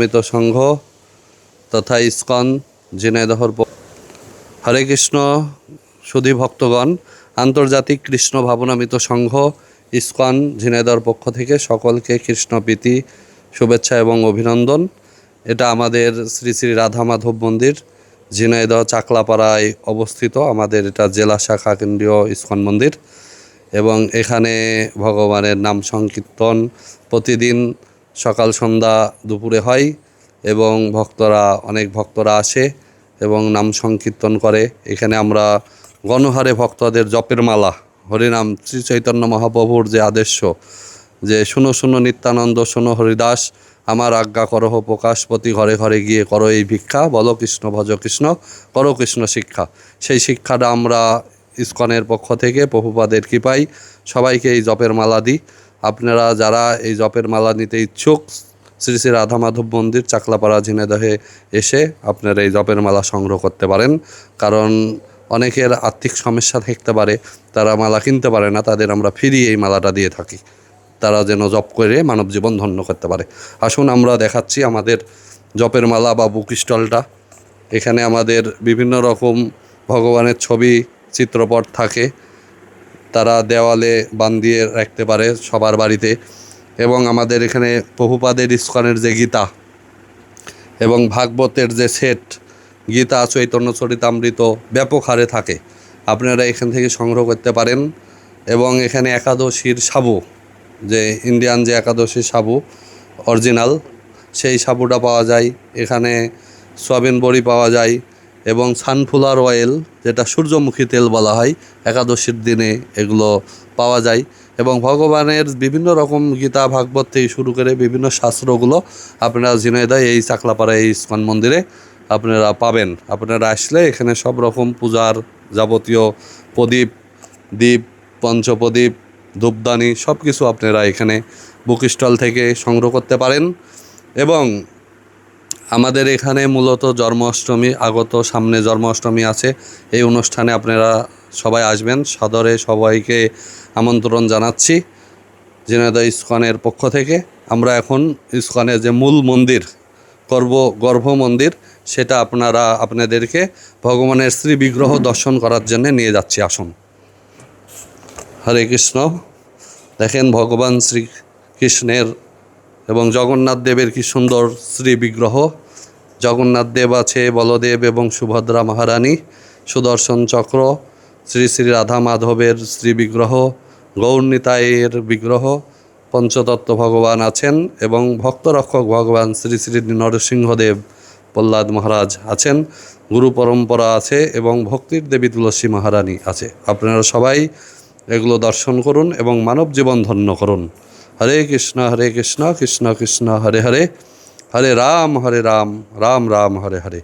মৃত সংঘ তথা ইসকন ঝিনাইদহর হরে কৃষ্ণ সুধী ভক্তগণ, আন্তর্জাতিক কৃষ্ণ ভাবনামৃত সংঘ ইসকন ঝিনাইদহর পক্ষ থেকে সকলকে কৃষ্ণপ্রীতি শুভেচ্ছা এবং অভিনন্দন। এটা আমাদের শ্রী শ্রী রাধা মাধব মন্দির, ঝিনাইদহ চাকলাপাড়ায় অবস্থিত। আমাদের এটা জেলা শাখা কেন্দ্রীয় ইসকন মন্দির এবং এখানে ভগবানের নাম সংকীর্তন প্রতিদিন সকাল সন্ধ্যা দুপুরে হয় এবং অনেক ভক্তরা আসে এবং নাম সংকীর্তন করে। এখানে আমরা গণহারে ভক্তদের জপের মালা, হরিনাম, শ্রী চৈতন্য মহাপ্রভুর যে আদেশ্য যে শুনো শুনো নিত্যানন্দ, শুনো হরিদাস, আমার আজ্ঞা করহ প্রকাশ, প্রতি ঘরে ঘরে গিয়ে করো এই ভিক্ষা, বলো কৃষ্ণ ভজ কৃষ্ণ, করো কৃষ্ণ শিক্ষা। সেই শিক্ষাটা আমরা ইসকনের পক্ষ থেকে প্রভুপাদের কৃপায় সবাইকে এই জপের মালা দিই। আপনারা যারা এই জপের মালা নিতে ইচ্ছুক, শ্রী শ্রী রাধা মাধব মন্দির চাকলাপাড়া ঝিনাইদহে এসে আপনারা এই জপের মালা সংগ্রহ করতে পারেন। কারণ অনেকের আর্থিক সমস্যা থাকতে পারে, তারা মালা কিনতে পারে না, তাদের আমরা ফ্রি এই মালাটা দিয়ে থাকি, তারা যেন জপ করে মানব জীবন ধন্য করতে পারে। আসুন আমরা দেখাচ্ছি আমাদের জপের মালা বা বুক স্টলটা। এখানে আমাদের বিভিন্ন রকম ভগবানের ছবি, চিত্রপট থাকে, তারা দেওয়ালে বান্ধিয়ে রাখতে পারে সবার বাড়িতে। এবং আমাদের এখানে প্রভুপাদের ইসকনের যে গীতা এবং ভাগবতের যে সেট, গীতা, চৈতন্য চরিতামৃত ব্যাপক হারে থাকে, আপনারা এখান থেকে সংগ্রহ করতে পারেন। এবং এখানে একাদশীর সাবু, যে ইন্ডিয়ান যে একাদশীর সাবু অরিজিনাল, সেই সাবুটা পাওয়া যায় এখানে। সয়াবিন বড়ি পাওয়া যায় এবং সানফ্লাওয়ার অয়েল, যেটা সূর্যমুখী তেল বলা হয়, একাদশীর দিনে এগুলো পাওয়া যায়। এবং ভগবানের বিভিন্ন রকম গীতা, ভাগবত থেকে শুরু করে বিভিন্ন শাস্ত্রগুলো আপনারা ঝিনাইদহ এই চাকলাপাড়া এই ইসকন মন্দিরে আপনারা পাবেন। আপনারা আসলে এখানে সব রকম পূজার যাবতীয় প্রদীপ, দীপ, পঞ্চপ্রদীপ, ধূপদানি সব কিছু আপনারা এখানে বুক স্টল থেকে সংগ্রহ করতে পারেন। এবং আমাদের এখানে মূলত জন্মাষ্টমী আগত, সামনে জন্মাষ্টমী আছে, এই অনুষ্ঠানে আপনারা সবাই আসবেন। সাদরে সবাইকে আমন্ত্রণ জানাচ্ছি ঝিনাইদহ ইসকনের পক্ষ থেকে। আমরা এখন ইসকনের যে মূল মন্দির, গর্ভ মন্দির, সেটা আপনাদেরকে ভগবানের শ্রী বিগ্রহ দর্শন করার জন্য নিয়ে যাচ্ছি। আসুন। হরে কৃষ্ণ। দেখেন ভগবান শ্রীকৃষ্ণের এবং জগন্নাথ দেবের কি সুন্দর শ্রী বিগ্রহ। জগন্নাথ দেব আছে, বলদেব এবং সুভদ্রা মহারানী, সুদর্শন চক্র, শ্রী শ্রী রাধা মাধবের শ্রী বিগ্রহ, গৌরনিতাইয়ের বিগ্রহ, পঞ্চতত্ত্ব ভগবান আছেন এবং ভক্তরক্ষক ভগবান শ্রী শ্রী নরসিংহদেব প্রহ্লাদ মহারাজ আছেন, গুরু পরম্পরা আছে এবং ভক্তির দেবী তুলসী মহারানী আছে। আপনারা সবাই এগুলো দর্শন করুন এবং মানব জীবন ধন্য করুন। হরে কৃষ্ণ কৃষ্ণ কৃষ্ণ হরে হরে, হরে রাম রাম রাম হরে হরে।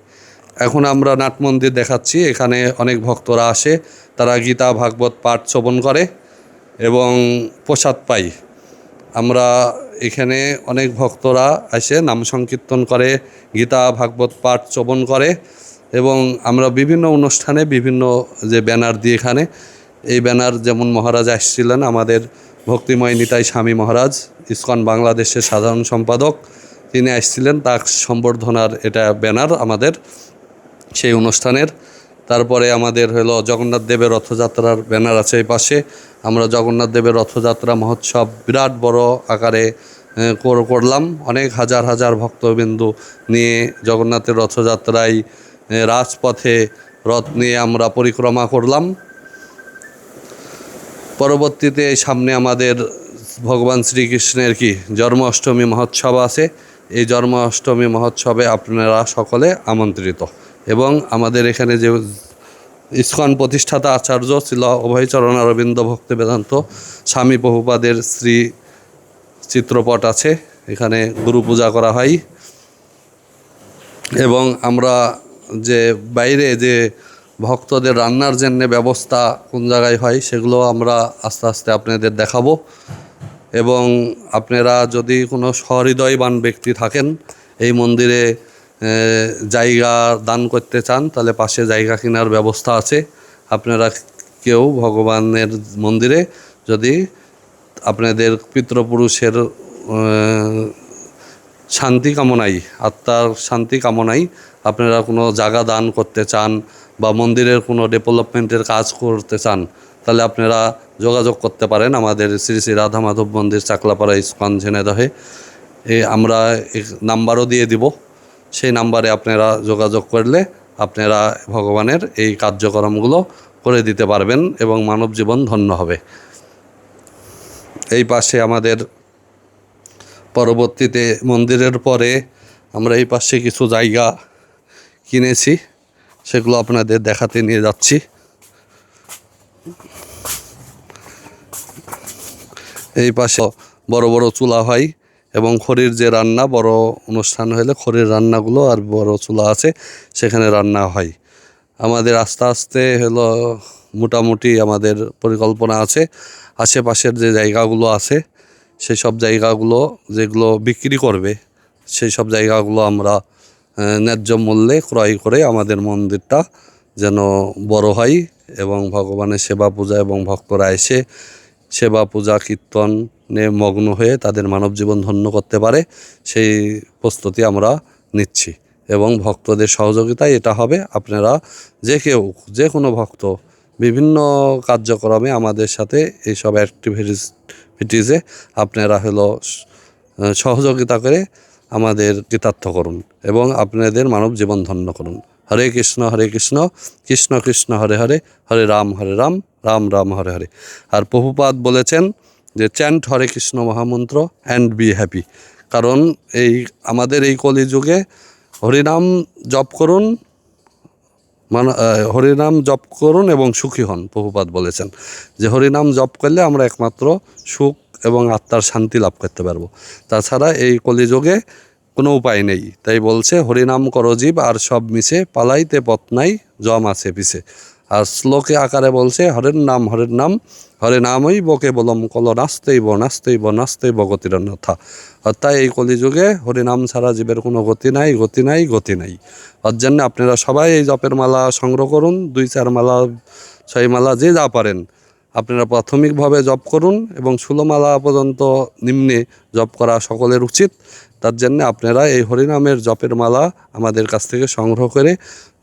এখন আমরা নাট মন্দির দেখাচ্ছি। এখানে অনেক ভক্তরা আসে, তারা গীতা ভাগবত পাঠ শ্রবণ করে এবং প্রসাদ পাই। আমরা এখানে অনেক ভক্তরা এসে নাম সংকীর্তন করে, গীতা ভাগবত পাঠ শ্রবণ করে এবং আমরা বিভিন্ন অনুষ্ঠানে বিভিন্ন যে ব্যানার দিয়ে এখানে, এই ব্যানার যেমন মহারাজ আসছিলেন, আমাদের ভক্তিময় নিতাই স্বামী মহারাজ, ইসকন বাংলাদেশের সাধারণ সম্পাদক, তিনি আসছিলেন, তার সম্বর্ধনার এটা ব্যানার আমাদের সেই অনুষ্ঠানের। তারপরে আমাদের হলো জগন্নাথ দেবের রথযাত্রার ব্যানার আছে এই পাশে। আমরা জগন্নাথ দেবের রথযাত্রা মহোৎসব বিরাট বড় আকারে করলাম। অনেক হাজার হাজার ভক্তবিন্দু নিয়ে জগন্নাথের রথযাত্রায় রাজপথে রথ নিয়ে আমরা পরিক্রমা করলাম। পরবর্তীতে সামনে আমাদের ভগবান শ্রীকৃষ্ণের জন্মাষ্টমী মহোৎসব আছে। এই জন্মাষ্টমী মহোৎসবে আপনারা সকলে আমন্ত্রিত। এবং আমাদের এখানে যে ইসকন প্রতিষ্ঠাতা আচার্য ছিল অভয়চরণ অরবিন্দ ভক্তি বেদান্ত স্বামী প্রভুপাদের শ্রী চিত্রপট আছে, এখানে গুরু পূজা করা হয়। এবং আমরা যে বাইরে যে ভক্তদের রান্নার জন্য ব্যবস্থা কোন জায়গায় হয়, সেগুলো আমরা আস্তে আস্তে আপনাদের দেখাবো। এবং আপনারা যদি কোনো সহৃদয়বান ব্যক্তি থাকেন, এই মন্দিরে জায়গা দান করতে চান, তাহলে পাশে জায়গা কেনার ব্যবস্থা আছে। আপনারা কেউ ভগবানের মন্দিরে যদি আপনাদের পিতৃপুরুষের শান্তি কামনাই, আত্মার শান্তি কামনাই আপনারা কোনো জায়গা দান করতে চান বা মন্দিরের কোনো ডেভেলপমেন্টের কাজ করতে চান, তাহলে আপনারা যোগাযোগ করতে পারেন আমাদের শ্রী শ্রী রাধা মাধব মন্দির চাকলাপাড়া ইস্কন ঝিনাইদহে। আমরা নাম্বারও দিয়ে দিব, সেই নাম্বারে আপনারা যোগাযোগ করলে আপনারা ভগবানের এই কার্যক্রমগুলো করে দিতে পারবেন এবং মানব জীবন ধন্য হবে। এই পাশে আমাদের পরবর্তীতে মন্দিরের পরে আমরা এই পাশে কিছু জায়গা কিনেছি, সেগুলো আপনাদের দেখাতে নিয়ে যাচ্ছি। এই পাশে বড় বড় চুলা হয় এবং খড়ির যে রান্না, বড় অনুষ্ঠান হলে খড়ির রান্নাগুলো আর বড় চুলা আছে, সেখানে রান্না হয়। আমাদের আস্তে আস্তে হলো মোটামুটি আমাদের পরিকল্পনা আছে আশেপাশের যে জায়গাগুলো আছে সেই সব জায়গাগুলো যেগুলো বিক্রি করবে, সেই সব জায়গাগুলো আমরা ন্যায্য মূল্যে ক্রয় করে আমাদের মন্দিরটা যেন বড় হয় এবং ভগবানের সেবা পূজা এবং ভক্তরা এসে সেবা পূজা কীর্তনে মগ্ন হয়ে তাদের মানব জীবন ধন্য করতে পারে, সেই প্রস্তুতি আমরা নিচ্ছি এবং ভক্তদের সহযোগিতায় এটা হবে। আপনারা যে কেউ, যে কোনো ভক্ত বিভিন্ন কার্যক্রমে আমাদের সাথে এইসব অ্যাক্টিভিটিসে আপনারা হলো সহযোগিতা করে আমাদের কৃতার্থ করুন এবং আপনাদের মানব জীবন ধন্য করুন। হরে কৃষ্ণ কৃষ্ণ কৃষ্ণ হরে হরে, হরে রাম রাম রাম হরে হরে। আর প্রভুপাদ বলেছেন যে চ্যান্ট হরে কৃষ্ণ মহামন্ত্র অ্যান্ড বি হ্যাপি, কারণ এই আমাদের এই কলিযুগে হরিনাম জপ করুন, হরিনাম জপ করুন এবং সুখী হন। প্রভুপাদ বলেছেন যে হরিনাম জপ করলে আমরা একমাত্র সুখ এবং আত্মার শান্তি লাভ করতে পারবো, তাছাড়া এই কলিযুগে কোনো উপায় নেই। তাই বলছে হরিনাম করো জীব আর সব মিশে, পালাইতে পথ নাই জম আছে পিছে। আর শ্লোকে আকারে বলছে হরের নাম হরে নামই বকে বলম কল নাচতেইব গতির অন্যথা। অর্থাৎ এই কলিযুগে হরিনাম ছাড়া জীবের কোনো গতি নাই। ওর জন্য আপনারা সবাই এই জপের মালা সংগ্রহ করুন, 2-4 মালা 6 মালা যে যা পারেন আপনারা প্রাথমিকভাবে জপ করুন এবং 16 মালা পর্যন্ত নিম্নে জপ করা সকলের উচিত। তার জন্য আপনারা এই হরিনামের জপের মালা আমাদের কাছ থেকে সংগ্রহ করে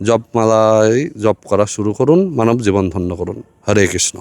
জপ মালায় জপ করা শুরু করুন, মানব জীবন ধন্য করুন। হরে কৃষ্ণ।